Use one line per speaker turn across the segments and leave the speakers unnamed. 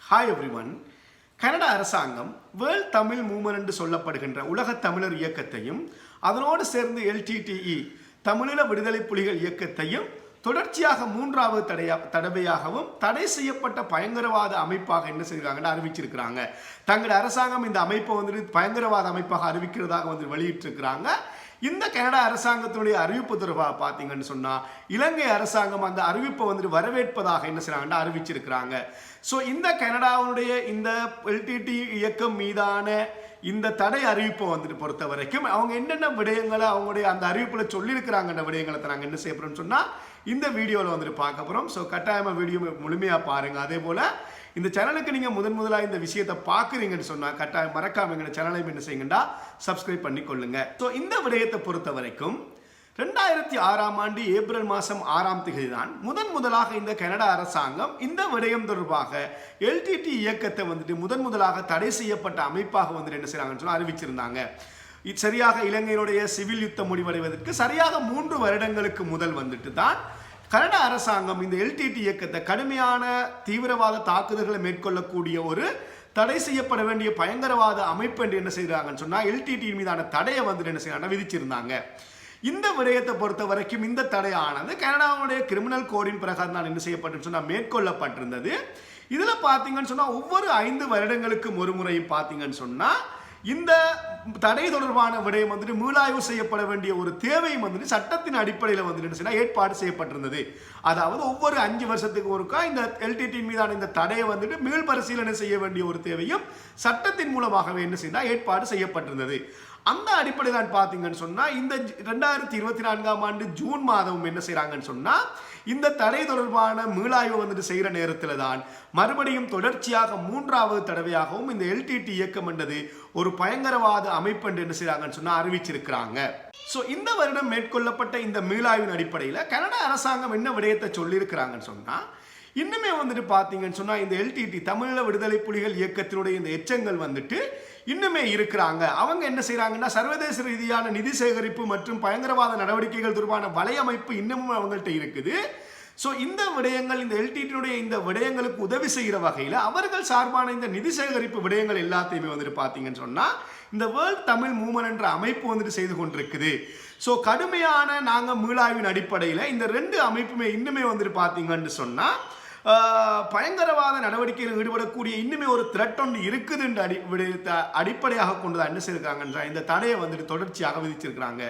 Hi everyone. Canada அரசாங்கம் world Tamil movement என்று சொல்லப்படுகின்ற உலக தமிழர் இயக்கத்தையும் அதனோடு சேர்ந்து எல்டிடிஇ தமிழீழ விடுதலை புலிகள் இயக்கத்தையும் தொடர்ச்சியாக மூன்றாவது தடவையாகவும் தடை செய்யப்பட்ட பயங்கரவாத அமைப்பாக என்ன செய்கிறாங்கன்னு அறிவிச்சிருக்கிறாங்க. தங்களுடைய அரசாங்கம் இந்த அமைப்பை பயங்கரவாத அமைப்பாக அறிவிக்கிறதாக வெளியிட்டிருக்கிறாங்க. இந்த கனடா அரசாங்கத்தினுடைய அறிவிப்பு தொடர்பாக பார்த்தீங்கன்னு சொன்னால் இலங்கை அரசாங்கம் அந்த அறிவிப்பை வரவேற்பதாக என்ன செய்யறாங்கன்னு அறிவிச்சிருக்கிறாங்க. ஸோ இந்த கனடாவுடைய இந்த எல்டிடி இயக்கம் மீதான இந்த தடை அறிவிப்பை பொறுத்த வரைக்கும் அவங்க என்னென்ன விடயங்களை அவங்களுடைய அந்த அறிவிப்பில் சொல்லியிருக்கிறாங்கன்ற விடயங்களை நாங்கள் என்ன செய்ய போகிறோம்னு சொன்னால் இந்த வீடியோவில் பார்க்க போகிறோம். ஸோ கட்டாயமாக வீடியோ முழுமையாக பாருங்கள். அதே போல் இந்த சேனலுக்கு நீங்கள் முதலாக இந்த விஷயத்தை பார்க்குறீங்கன்னு சொன்னால் கட்டாயம் மறக்காம எங்கள் சேனலை என்ன செய்யுங்கண்டா சப்ஸ்கிரைப் பண்ணி கொள்ளுங்க. ஸோ இந்த விடயத்தை பொறுத்த வரைக்கும் 2006ஆம் ஆண்டு ஏப்ரல் மாதம் 6ஆம் தேதி தான் முதலாக இந்த கனடா அரசாங்கம் இந்த விடயம் தொடர்பாக எல்டிடி இயக்கத்தை முதலாக தடை செய்யப்பட்ட அமைப்பாக என்ன செய்யறாங்கன்னு சொல்லி அறிவிச்சிருந்தாங்க. சரியாக இலங்கையினுடைய சிவில் யுத்தம் முடிவடைவதற்கு சரியாக 3 வருடங்களுக்கு முதல் தான் கனடா அரசாங்கம் இந்த எல்டிடி இயக்கத்தை கடுமையான தீவிரவாத தாக்குதல்களை மேற்கொள்ளக்கூடிய ஒரு தடை செய்யப்பட வேண்டிய பயங்கரவாத அமைப்பு என்று என்ன செய்யறாங்கன்னு சொன்னா எல்டிடி மீதான தடையை என்ன செய்யறாங்க விதிச்சிருந்தாங்க. இந்த விடயத்தை பொறுத்த வரைக்கும் இந்த தடையானது கனடாவுடைய கிரிமினல் கோடின் பிரகாரம் தான் என்ன செய்யப்பட்டு சொன்னா மேற்கொள்ளப்பட்டிருந்தது. இதுல பாத்தீங்கன்னு சொன்னா ஒவ்வொரு 5 வருடங்களுக்கும் ஒரு முறையும் பாத்தீங்கன்னு சொன்னா இந்த தடை தொடர்பான விடயம் மீளாய்வு செய்யப்பட வேண்டிய ஒரு தேவையும் சட்டத்தின் அடிப்படையில் ஏற்பாடு செய்யப்பட்டிருந்தது. அதாவது ஒவ்வொரு 5 வருஷத்துக்கு ஒருக்கா இந்த எல்டிடி மீதான இந்த தடையை மீள் பரிசீலனை செய்ய வேண்டிய ஒரு தேவையும் சட்டத்தின் மூலமாகவே என்ன செய்ய ஏற்பாடு செய்யப்பட்டிருந்தது. அந்த அடிப்படையில் தான் பார்த்தீங்கன்னு சொன்னால் இந்த 2024ஆம் ஆண்டு ஜூன் மாதம் என்ன செய்கிறாங்கன்னு சொன்னால் இந்த தடை தொடர்பான மீளாய்வு செய்கிற நேரத்தில் தான் மறுபடியும் தொடர்ச்சியாக 3வது தடவையாகவும் இந்த எல்டிடி இயக்கம் என்றது ஒரு பயங்கரவாத அமைப்பு என்று என்ன செய்கிறாங்கன்னு சொன்னால் அறிவிச்சிருக்கிறாங்க. ஸோ இந்த வருடம் மேற்கொள்ளப்பட்ட இந்த மீளாய்வின் அடிப்படையில் கனடா அரசாங்கம் என்ன விடயத்தை சொல்லியிருக்கிறாங்கன்னு சொன்னால் இன்னுமே பார்த்தீங்கன்னு சொன்னால் இந்த எல்டிடி தமிழீழ விடுதலை புலிகள் இயக்கத்தினுடைய இந்த எச்சங்கள் இன்னுமே இருக்கிறாங்க. அவங்க என்ன செய்யறாங்கன்னா சர்வதேச ரீதியான நிதி சேகரிப்பு மற்றும் பயங்கரவாத நடவடிக்கைகள் தொடர்பான வலையமைப்பு இன்னமும் அவங்கள்ட்ட இருக்குது. ஸோ இந்த விடயங்கள் இந்த எல்டிடியுடைய இந்த விடயங்களுக்கு உதவி செய்கிற வகையில் அவர்கள் சார்பான இந்த நிதி சேகரிப்பு விடயங்கள் எல்லாத்தையுமே பார்த்தீங்கன்னு சொன்னால் இந்த வேர்ல்ட் தமிழ் மூவ்மெண்ட் என்ற அமைப்பு செய்து கொண்டிருக்குது. ஸோ கடுமையான நாங்கள் மீளாய்வின் அடிப்படையில் இந்த 2 அமைப்புமே இன்னுமே பார்த்தீங்கன்னு சொன்னால் பயங்கரவாத நடவடிக்கையில் ஈடுபடக்கூடிய இன்னுமே ஒரு த்ரெட் ஒன்று இருக்குது என்ற அடிப்படையாக கொண்டுதான் என்ன செய்யிருக்காங்கன்ற இந்த தடையை தொடர்ச்சியாக விதிச்சிருக்கிறாங்க.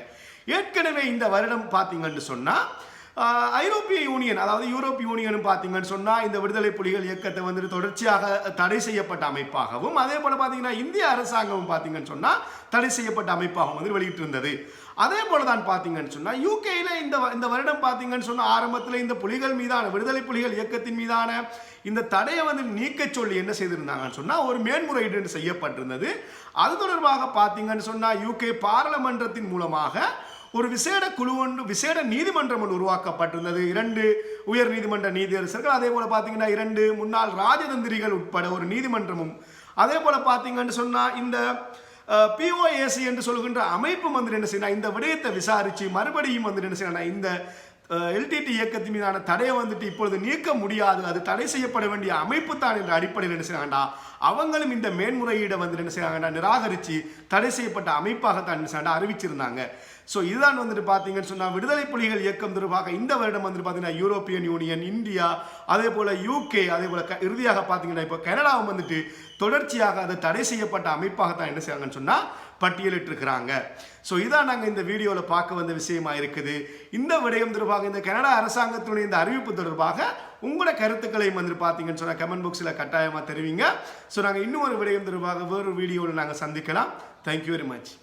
ஏற்கனவே இந்த வருடம் பார்த்தீங்கன்னு சொன்னால் ஐரோப்பிய யூனியன் அதாவது யூரோப்பிய யூனியன் பார்த்தீங்கன்னு சொன்னால் இந்த விடுதலை புலிகள் இயக்கத்தை தொடர்ச்சியாக தடை செய்யப்பட்ட அமைப்பாகவும் அதே போல் பார்த்தீங்கன்னா இந்திய அரசாங்கமும் பார்த்தீங்கன்னு சொன்னால் தடை செய்யப்பட்ட அமைப்பாகவும் வெளியிட்டிருந்தது. அதே போல தான் பார்த்தீங்கன்னு சொன்னால் யூகேயில் இந்த வருடம் பார்த்தீங்கன்னு சொன்னால் ஆரம்பத்தில் இந்த புலிகள் மீதான விடுதலை புலிகள் இயக்கத்தின் மீதான இந்த தடையை நீக்க சொல்லி என்ன செய்திருந்தாங்கன்னு சொன்னால் ஒரு மேன்முறையீடு செய்யப்பட்டிருந்தது. அது தொடர்பாக பார்த்தீங்கன்னு சொன்னால் யூகே பாராளுமன்றத்தின் மூலமாக ஒரு விசேட நீதிமன்றம் ஒன்று உருவாக்கப்பட்டிருந்தது. 2 உயர் நீதிமன்ற நீதியரசர்கள் அதே போல பார்த்தீங்கன்னா 2 முன்னாள் ராஜதந்திரிகள் உட்பட ஒரு நீதிமன்றமும் அதே போல பார்த்தீங்கன்னு சொன்னால் இந்த POAC என்று சொல்கின்ற அமைப்பு என்ன செய்யணும் இந்த விடயத்தை விசாரிச்சு மறுபடியும் என்ன செய்யணும் இந்த எல்டிடி இயக்கத்தின் மீதான தடையை இப்பொழுது நீக்க முடியாது, அது தடை செய்யப்பட வேண்டிய அமைப்பு தான் என்ற அடிப்படையில் என்ன செய்யறாங்கடா அவங்களும் இந்த மேன்முறையீடை என்ன செய்யறாங்கடா நிராகரித்து தடை செய்யப்பட்ட அமைப்பாக தான் என்ன செய்யறாங்க அறிவிச்சிருந்தாங்க. ஸோ இதுதான் பார்த்தீங்கன்னு சொன்னால் விடுதலை புலிகள் இயக்கம் தொடர்பாக இந்த வருடம் பார்த்தீங்கன்னா யூரோப்பியன் யூனியன், இந்தியா, அதே போல் யூகே, அதே போல் இறுதியாக பார்த்தீங்கன்னா இப்போ கனடாவும் தொடர்ச்சியாக அதை தடை செய்யப்பட்ட அமைப்பாகத்தான் என்ன செய்வாங்கன்னு சொன்னால் பட்டியலிட்டிருக்கிறாங்க. ஸோ இதான் நாங்கள் இந்த வீடியோவில் பார்க்க வந்த விஷயமா இருக்குது. இந்த விடயம் தொடர்பாக இந்த கனடா அரசாங்கத்தினுடைய இந்த அறிவிப்பு தொடர்பாக உங்களோட கருத்துக்களையும் பார்த்தீங்கன்னு சொன்னால் கமெண்ட் பாக்ஸில் கட்டாயமாக தெரிவிங்க. ஸோ நாங்கள் இன்னும் ஒரு விடயம் தொடர்பாக வேறு வீடியோவில் நாங்கள் சந்திக்கலாம். Thank you very much.